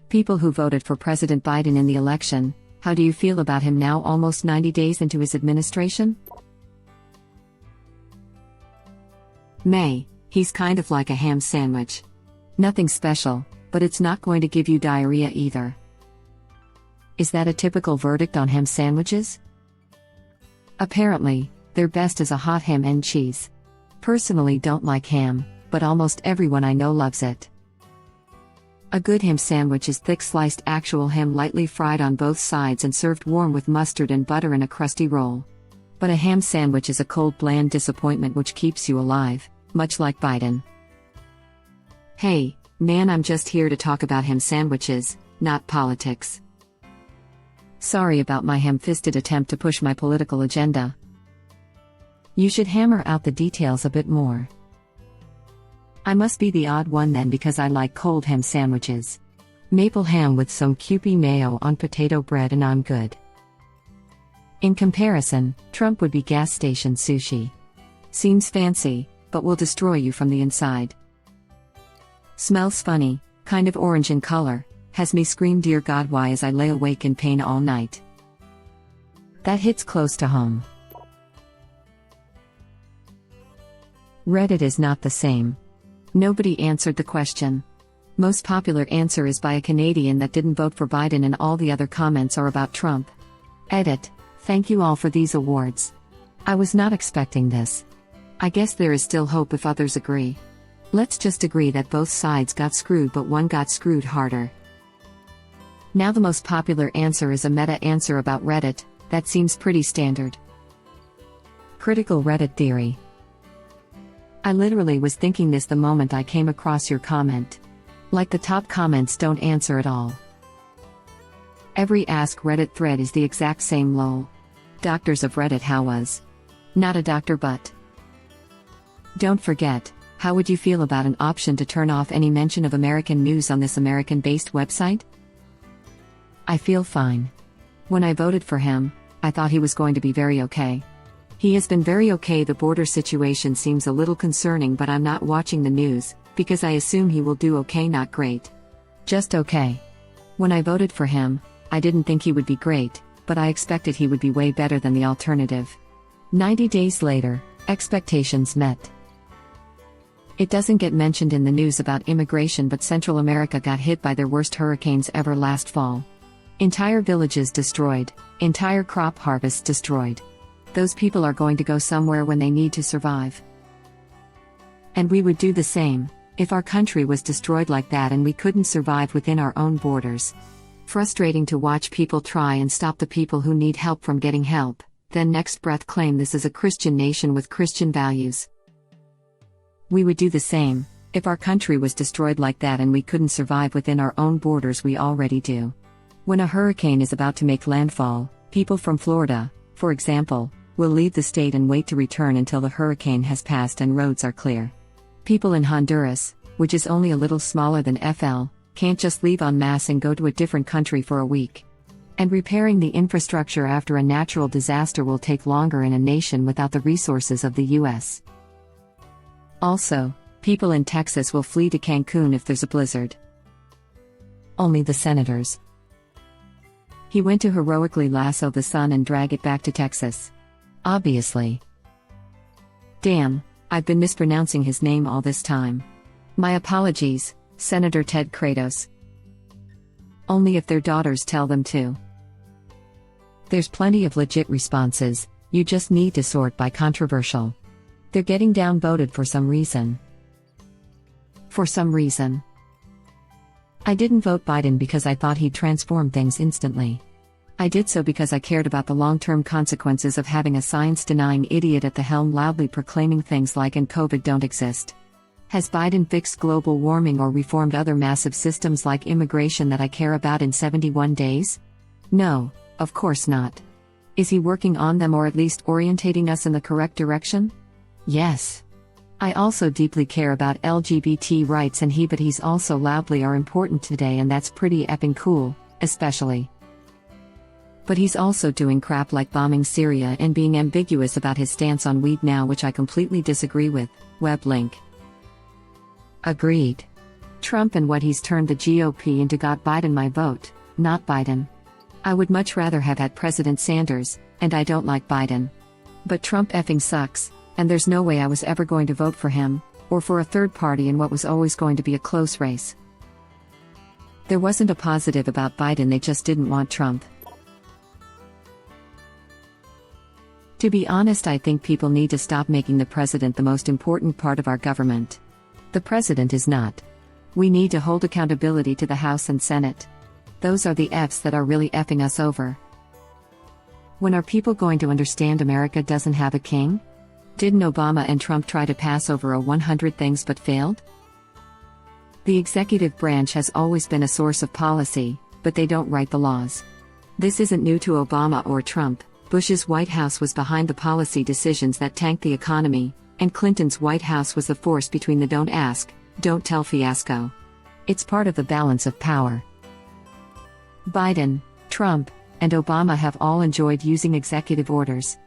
People who voted for President Biden in the election, how do you feel about him now almost 90 days into his administration? May, he's kind of like a ham sandwich. Nothing special, but it's not going to give you diarrhea either. Is that a typical verdict on ham sandwiches? Apparently, they're best as a hot ham and cheese. Personally don't like ham, but almost everyone I know loves it. A good ham sandwich is thick sliced actual ham lightly fried on both sides and served warm with mustard and butter in a crusty roll. But a ham sandwich is a cold bland disappointment which keeps you alive, much like Biden. Hey, man, I'm just here to talk about ham sandwiches, not politics. Sorry about my ham-fisted attempt to push my political agenda. You should hammer out the details a bit more. I must be the odd one then because I like cold ham sandwiches. Maple ham with some Kewpie mayo on potato bread and I'm good. In comparison, Trump would be gas station sushi. Seems fancy, but will destroy you from the inside. Smells funny, kind of orange in color, has me scream dear God why as I lay awake in pain all night. That hits close to home. Reddit is not the same. Nobody answered the question. Most popular answer is by a Canadian that didn't vote for Biden and all the other comments are about Trump. Edit. Thank you all for these awards. I was not expecting this. I guess there is still hope if others agree. Let's just agree that both sides got screwed but one got screwed harder. Now the most popular answer is a meta answer about Reddit, that seems pretty standard. Critical Reddit theory. I literally was thinking this the moment I came across your comment. Like the top comments don't answer at all. Every Ask Reddit thread is the exact same lol. Doctors of Reddit how was? Not a doctor but. Don't forget, how would you feel about an option to turn off any mention of American news on this American-based website? I feel fine. When I voted for him, I thought he was going to be very okay. He has been very okay. The border situation seems a little concerning but I'm not watching the news, because I assume he will do okay, not great. Just okay. When I voted for him, I didn't think he would be great, but I expected he would be way better than the alternative. 90 days later, expectations met. It doesn't get mentioned in the news about immigration but Central America got hit by their worst hurricanes ever last fall. Entire villages destroyed, entire crop harvests destroyed. Those people are going to go somewhere when they need to survive. And we would do the same, if our country was destroyed like that and we couldn't survive within our own borders. Frustrating to watch people try and stop the people who need help from getting help, then next breath claim this is a Christian nation with Christian values. We would do the same, if our country was destroyed like that and we couldn't survive within our own borders. We already do. When a hurricane is about to make landfall, people from Florida, for example, will leave the state and wait to return until the hurricane has passed and roads are clear. People in Honduras, which is only a little smaller than FL, can't just leave en masse and go to a different country for a week. And repairing the infrastructure after a natural disaster will take longer in a nation without the resources of the US. Also, people in Texas will flee to Cancun if there's a blizzard. Only the senators. He went to heroically lasso the sun and drag it back to Texas. Obviously. Damn, I've been mispronouncing his name all this time. My apologies, Senator Ted Kratos. Only if their daughters tell them to. There's plenty of legit responses, you just need to sort by controversial. They're getting downvoted for some reason. For some reason. I didn't vote Biden because I thought he'd transform things instantly. I did so because I cared about the long-term consequences of having a science-denying idiot at the helm loudly proclaiming things like "and COVID don't exist." Has Biden fixed global warming or reformed other massive systems like immigration that I care about in 71 days? No, of course not. Is he working on them or at least orientating us in the correct direction? Yes. I also deeply care about LGBT rights and he's also loudly are important today and that's pretty epping cool, especially. But he's also doing crap like bombing Syria and being ambiguous about his stance on weed now, which I completely disagree with. Web link. Agreed. Trump and what he's turned the GOP into got Biden my vote, not Biden. I would much rather have had President Sanders, and I don't like Biden. But Trump effing sucks, and there's no way I was ever going to vote for him, or for a third party in what was always going to be a close race. There wasn't a positive about Biden, they just didn't want Trump. To be honest, I think people need to stop making the president the most important part of our government. The president is not. We need to hold accountability to the House and Senate. Those are the Fs that are really effing us over. When are people going to understand America doesn't have a king? Didn't Obama and Trump try to pass over a 100 things but failed? The executive branch has always been a source of policy, but they don't write the laws. This isn't new to Obama or Trump. Bush's White House was behind the policy decisions that tanked the economy, and Clinton's White House was the force between the don't ask, don't tell fiasco. It's part of the balance of power. Biden, Trump, and Obama have all enjoyed using executive orders.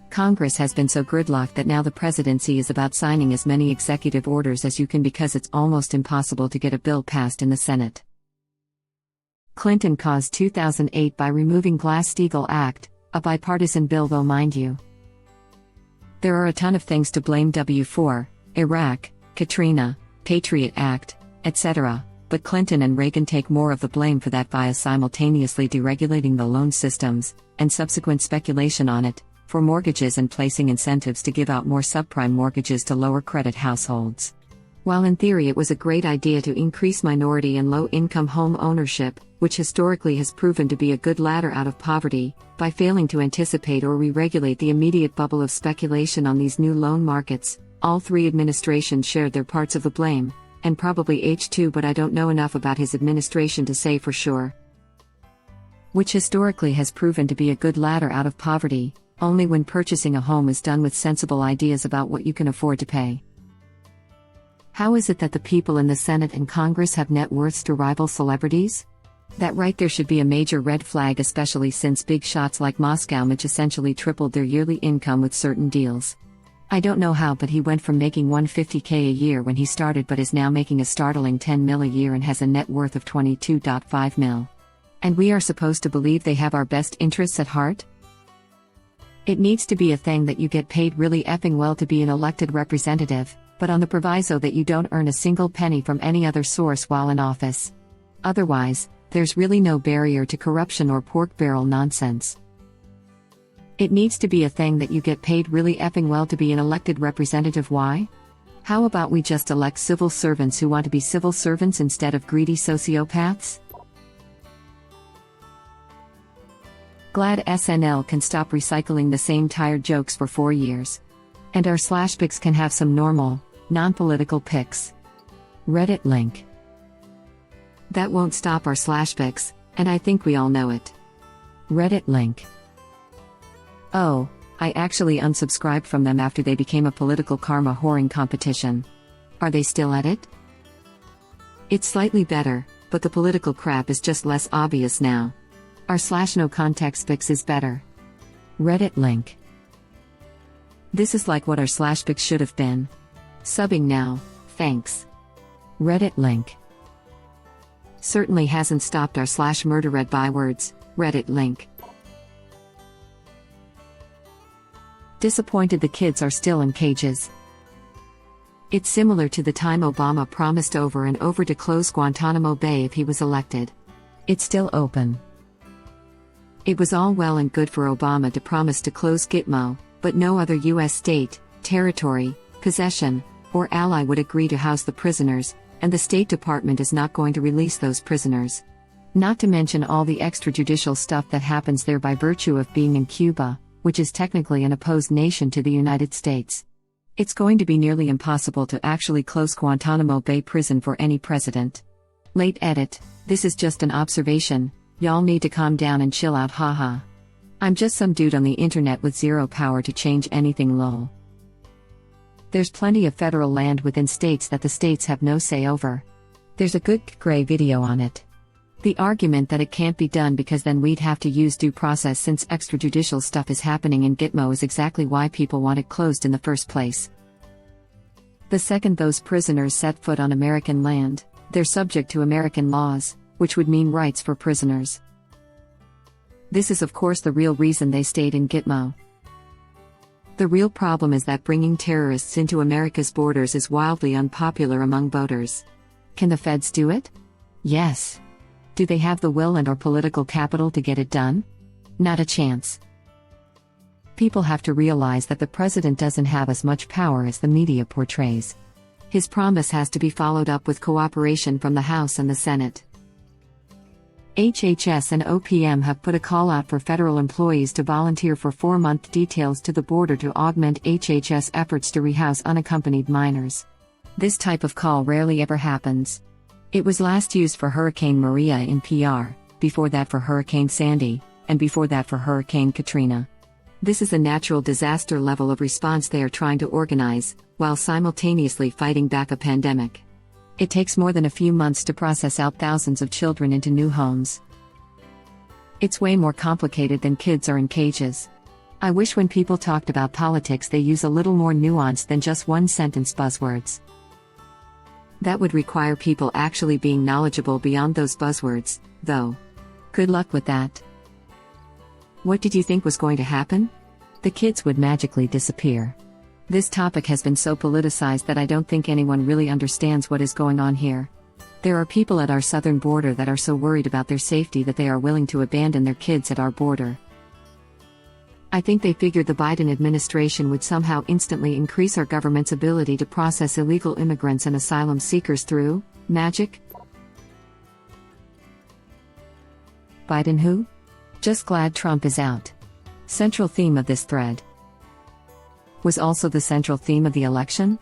Congress has been so gridlocked that now the presidency is about signing as many executive orders as you can because it's almost impossible to get a bill passed in the Senate. Clinton caused 2008 by removing Glass-Steagall Act, a bipartisan bill though, mind you. There are a ton of things to blame W for: Iraq, Katrina, Patriot Act, etc., but Clinton and Reagan take more of the blame for that via simultaneously deregulating the loan systems, and subsequent speculation on it, for mortgages and placing incentives to give out more subprime mortgages to lower credit households. While in theory it was a great idea to increase minority and low-income home ownership, which historically has proven to be a good ladder out of poverty, by failing to anticipate or re-regulate the immediate bubble of speculation on these new loan markets, all three administrations shared their parts of the blame, and probably H2, but I don't know enough about his administration to say for sure. Which historically has proven to be a good ladder out of poverty, only when purchasing a home is done with sensible ideas about what you can afford to pay. How is it that the people in the Senate and Congress have net worths to rival celebrities? That right there should be a major red flag, especially since big shots like Moscow Mitch essentially tripled their yearly income with certain deals. I don't know how, but he went from making $150K a year when he started but is now making a startling $10 mil a year and has a net worth of $22.5 mil. And we are supposed to believe they have our best interests at heart? It needs to be a thing that you get paid really effing well to be an elected representative, but on the proviso that you don't earn a single penny from any other source while in office. Otherwise, there's really no barrier to corruption or pork barrel nonsense. It needs to be a thing that you get paid really effing well to be an elected representative. Why? How about we just elect civil servants who want to be civil servants instead of greedy sociopaths? Glad SNL can stop recycling the same tired jokes for 4 years. And our slashpics can have some normal, non-political pics. Reddit link. That won't stop our slashpics, and I think we all know it. Reddit link. Oh, I actually unsubscribed from them after they became a political karma whoring competition. Are they still at it? It's slightly better, but the political crap is just less obvious now. Our /no context pics is better. Reddit link. This is like what our slashpics should have been. Subbing now, thanks. Reddit link. Certainly hasn't stopped our /murder read bywords, Reddit link. Disappointed the kids are still in cages. It's similar to the time Obama promised over and over to close Guantanamo Bay if he was elected. It's still open. It was all well and good for Obama to promise to close Gitmo, but no other U.S. state, territory, possession, or ally would agree to house the prisoners, and the State Department is not going to release those prisoners. Not to mention all the extrajudicial stuff that happens there by virtue of being in Cuba, which is technically an opposed nation to the United States. It's going to be nearly impossible to actually close Guantanamo Bay Prison for any president. Late edit, this is just an observation, y'all need to calm down and chill out, haha. I'm just some dude on the internet with zero power to change anything, lol. There's plenty of federal land within states that the states have no say over. There's a good gray video on it. The argument that it can't be done because then we'd have to use due process since extrajudicial stuff is happening in Gitmo is exactly why people want it closed in the first place. The second those prisoners set foot on American land, They're subject to American laws, which would mean rights for prisoners. This is of course the real reason they stayed in Gitmo. The real problem is that bringing terrorists into America's borders is wildly unpopular among voters. Can the feds do it? Yes. Do they have the will and/or political capital to get it done? Not a chance. People have to realize that the president doesn't have as much power as the media portrays. His promise has to be followed up with cooperation from the House and the Senate. HHS and OPM have put a call out for federal employees to volunteer for 4-month details to the border to augment HHS efforts to rehouse unaccompanied minors. This type of call rarely ever happens. It was last used for Hurricane Maria in PR, before that for Hurricane Sandy, and before that for Hurricane Katrina. This is a natural disaster level of response they are trying to organize, while simultaneously fighting back a pandemic. It takes more than a few months to process out thousands of children into new homes. It's way more complicated than kids are in cages. I wish when people talked about politics they use a little more nuance than just one-sentence buzzwords. That would require people actually being knowledgeable beyond those buzzwords, though. Good luck with that. What did you think was going to happen? The kids would magically disappear. This topic has been so politicized that I don't think anyone really understands what is going on here. There are people at our southern border that are so worried about their safety that they are willing to abandon their kids at our border. I think they figured the Biden administration would somehow instantly increase our government's ability to process illegal immigrants and asylum seekers through magic. Biden who? Just glad Trump is out. Central theme of this thread. Was also the central theme of the election?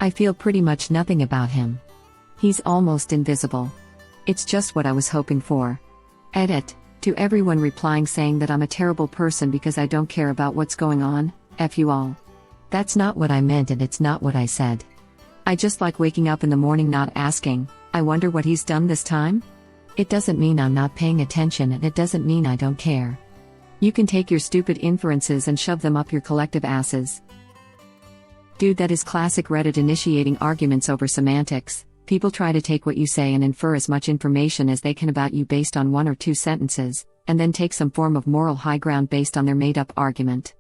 I feel pretty much nothing about him. He's almost invisible. It's just what I was hoping for. Edit. To everyone replying saying that I'm a terrible person because I don't care about what's going on, F you all. That's not what I meant and it's not what I said. I just like waking up in the morning not asking, I wonder what he's done this time? It doesn't mean I'm not paying attention and it doesn't mean I don't care. You can take your stupid inferences and shove them up your collective asses. Dude, that is classic Reddit initiating arguments over semantics. People try to take what you say and infer as much information as they can about you based on 1 or 2 sentences, and then take some form of moral high ground based on their made-up argument.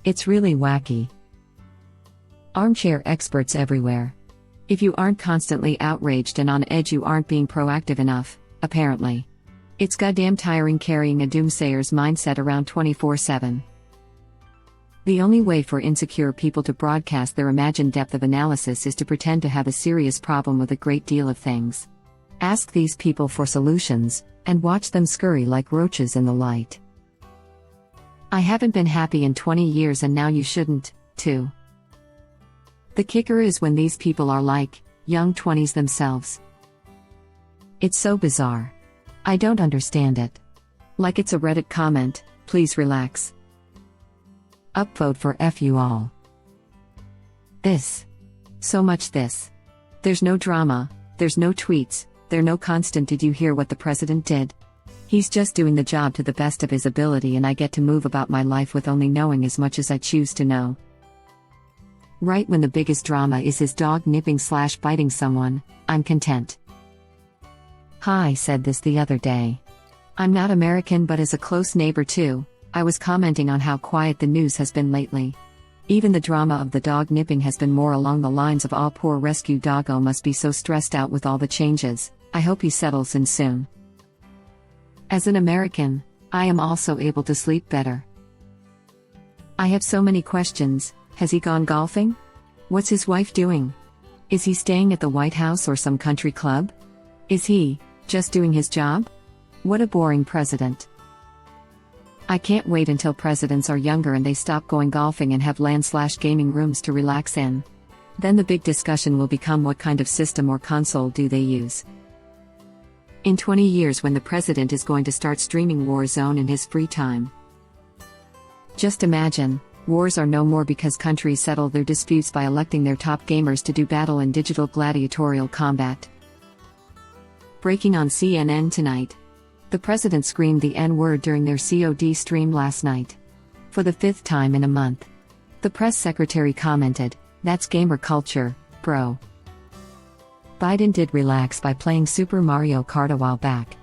It's really wacky. Armchair experts everywhere. If you aren't constantly outraged and on edge, you aren't being proactive enough, apparently. It's goddamn tiring carrying a doomsayer's mindset around 24/7. The only way for insecure people to broadcast their imagined depth of analysis is to pretend to have a serious problem with a great deal of things. Ask these people for solutions, and watch them scurry like roaches in the light. I haven't been happy in 20 years and now you shouldn't, too. The kicker is when these people are like, young 20s themselves. It's so bizarre. I don't understand it. Like it's a Reddit comment, please relax. Upvote for F you all. This. So much this. There's no drama, there's no tweets, there's no constant did you hear what the president did? He's just doing the job to the best of his ability and I get to move about my life with only knowing as much as I choose to know. Right when the biggest drama is his dog nipping/biting someone, I'm content. Hi, said this the other day. I'm not American but as a close neighbor too, I was commenting on how quiet the news has been lately. Even the drama of the dog nipping has been more along the lines of "Aw, poor rescue doggo must be so stressed out with all the changes, I hope he settles in soon." As an American, I am also able to sleep better. I have so many questions. Has he gone golfing? What's his wife doing? Is he staying at the White House or some country club? Is he just doing his job? What a boring president. I can't wait until presidents are younger and they stop going golfing and have LAN/gaming rooms to relax in. Then the big discussion will become what kind of system or console do they use. In 20 years when the president is going to start streaming Warzone in his free time. Just imagine, wars are no more because countries settle their disputes by electing their top gamers to do battle in digital gladiatorial combat. Breaking on CNN tonight. The president screamed the N-word during their COD stream last night. For the 5th time in a month. The press secretary commented, "That's gamer culture, Bro. Biden did relax by playing Super Mario Kart a while back.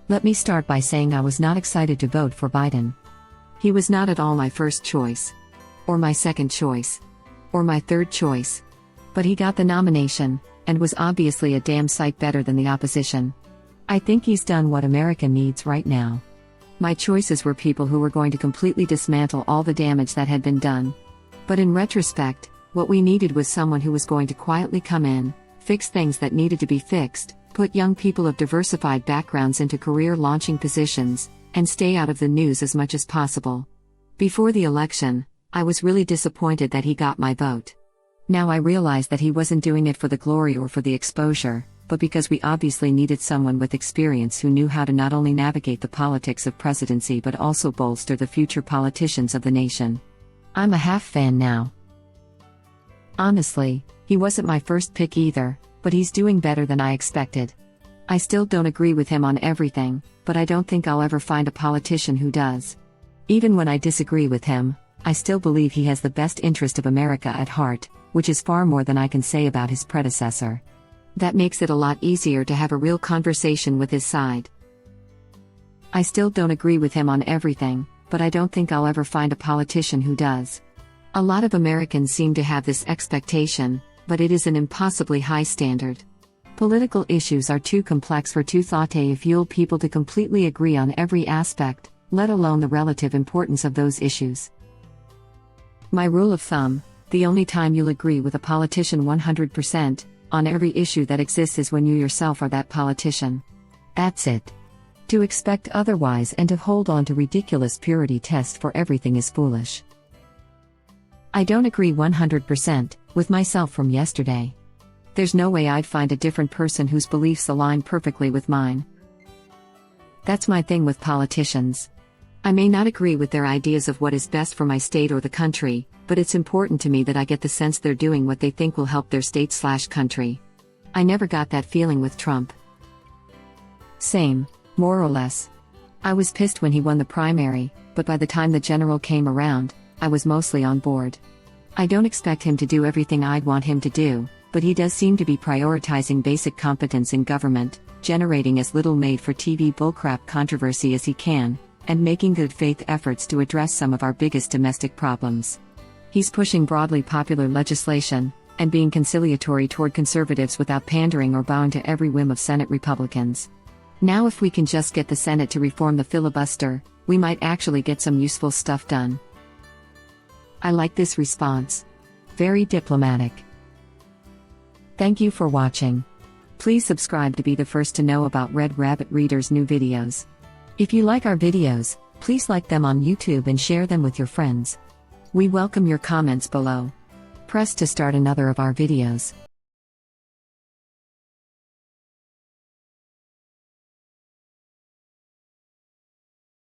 Let me start by saying I was not excited to vote for Biden. He was not at all my first choice. Or my second choice. Or my third choice. But he got the nomination, and was obviously a damn sight better than the opposition. I think he's done what America needs right now. My choices were people who were going to completely dismantle all the damage that had been done. But in retrospect, what we needed was someone who was going to quietly come in, fix things that needed to be fixed, put young people of diversified backgrounds into career-launching positions, and stay out of the news as much as possible. Before the election, I was really disappointed that he got my vote. Now I realize that he wasn't doing it for the glory or for the exposure, but because we obviously needed someone with experience who knew how to not only navigate the politics of presidency but also bolster the future politicians of the nation. I'm a half fan now. Honestly, he wasn't my first pick either, but he's doing better than I expected. I still don't agree with him on everything, but I don't think I'll ever find a politician who does. Even when I disagree with him, I still believe he has the best interest of America at heart, which is far more than I can say about his predecessor. That makes it a lot easier to have a real conversation with his side. I still don't agree with him on everything, but I don't think I'll ever find a politician who does. A lot of Americans seem to have this expectation, but it is an impossibly high standard. Political issues are too complex for too thoughtful people to completely agree on every aspect, let alone the relative importance of those issues. My rule of thumb: the only time you'll agree with a politician 100% on every issue that exists is when you yourself are that politician. That's it. To expect otherwise and to hold on to ridiculous purity tests for everything is foolish. I don't agree 100% with myself from yesterday. There's no way I'd find a different person whose beliefs align perfectly with mine. That's my thing with politicians. I may not agree with their ideas of what is best for my state or the country, but it's important to me that I get the sense they're doing what they think will help their state/country. I never got that feeling with Trump. Same, more or less. I was pissed when he won the primary, but by the time the general came around, I was mostly on board. I don't expect him to do everything I'd want him to do, but he does seem to be prioritizing basic competence in government, generating as little made-for-TV bullcrap controversy as he can, and making good faith efforts to address some of our biggest domestic problems. He's pushing broadly popular legislation, and being conciliatory toward conservatives without pandering or bowing to every whim of Senate Republicans. Now if we can just get the Senate to reform the filibuster, we might actually get some useful stuff done. I like this response. Very diplomatic. Thank you for watching. Please subscribe to be the first to know about Red Rabbit Reader's new videos. If you like our videos, please like them on YouTube and share them with your friends. We welcome your comments below. Press to start another of our videos.